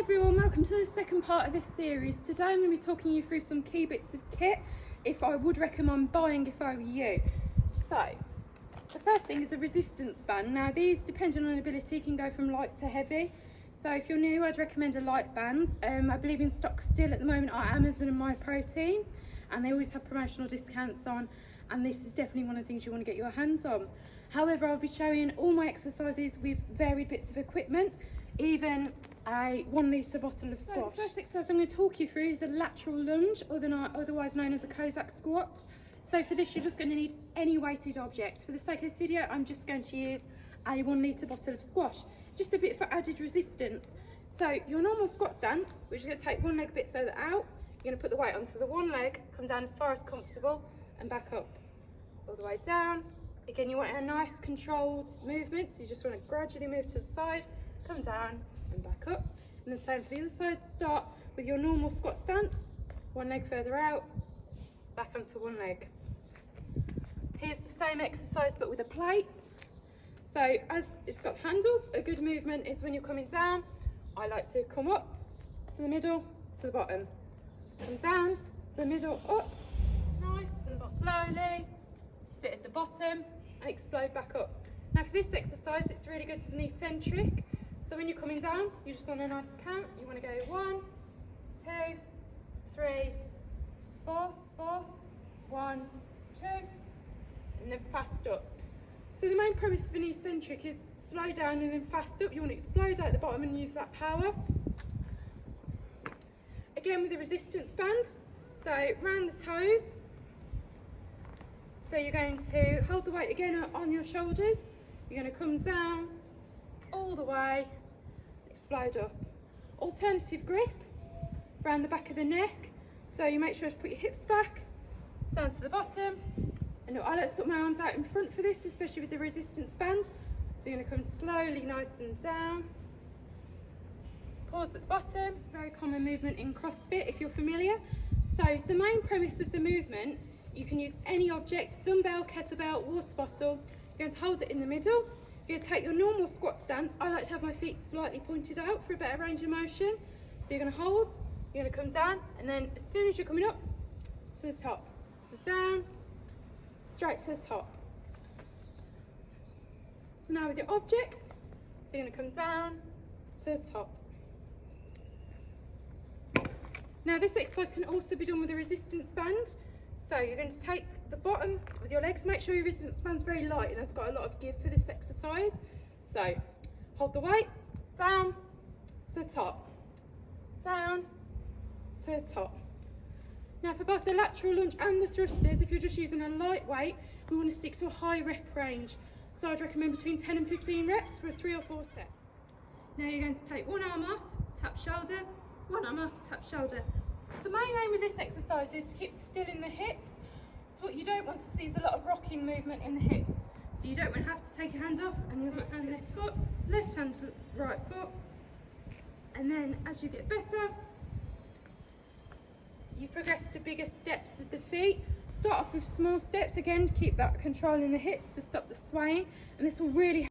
everyone, welcome to the second part of this series. Today I'm going to be talking you through some key bits of kit if I would recommend buying if I were you. So, the first thing is a resistance band. Now these, depending on ability, can go from light to heavy. So if you're new, I'd recommend a light band. I believe in stock still at the moment are Amazon and My Protein, and they always have promotional discounts on, and this is definitely one of the things you want to get your hands on. However, I'll be showing all my exercises with varied bits of equipment, even a 1 litre bottle of squash. So the first exercise I'm going to talk you through is a lateral lunge, otherwise known as a Cossack squat. So for this, you're just going to need any weighted object. For the sake of this video, I'm just going to use a 1 litre bottle of squash, just a bit for added resistance. So your normal squat stance, which is going to take one leg a bit further out, you're going to put the weight onto the one leg, come down as far as comfortable, and back up, all the way down. Again, you want a nice controlled movement, so you just want to gradually move to the side, come down and back up. And then same for the other side. Start with your normal squat stance, one leg further out, back onto one leg. Here's the same exercise but with a plate. So as it's got handles, a good movement is when you're coming down, I like to come up to the middle, to the bottom. Come down to the middle, up, nice and slowly, sit at the bottom and explode back up. Now for this exercise, it's really good as an eccentric. So when you're coming down, you just want a nice count. You want to go 1, 2, 3, 4, 1, 2, and then fast up. So the main premise of an eccentric is slow down and then fast up. You want to explode out the bottom and use that power. Again with a resistance band, so round the toes. So you're going to hold the weight again on your shoulders. You're going to come down all the way, explode up. Alternative grip around the back of the neck. So you make sure to put your hips back, down to the bottom. And I like to put my arms out in front for this, especially with the resistance band. So you're going to come slowly, nice and down. Pause at the bottom. It's a very common movement in CrossFit if you're familiar. So the main premise of the movement, you can use any object, dumbbell, kettlebell, water bottle. You're going to hold it in the middle. You're going to take your normal squat stance. I like to have my feet slightly pointed out for a better range of motion. So you're going to hold, you're going to come down, and then as soon as you're coming up to the top, so down, straight to the top. So now with your object, so you're going to come down to the top. Now this exercise can also be done with a resistance band. So you're going to take the bottom with your legs, make sure your resistance band's very light and has got a lot of give for this exercise. So hold the weight, down to the top, down to the top. Now for both the lateral lunge and the thrusters, if you're just using a light weight, we want to stick to a high rep range. So I'd recommend between 10 and 15 reps for a 3 or 4 set. Now you're going to take one arm off, tap shoulder, one arm off, tap shoulder. The main aim of this exercise is to keep still in the hips. So what you don't want to see is a lot of rocking movement in the hips. So you don't want to have to take your hand off and your right hand left foot, left hand right foot. And then as you get better, you progress to bigger steps with the feet. Start off with small steps, again to keep that control in the hips to stop the swaying, and this will really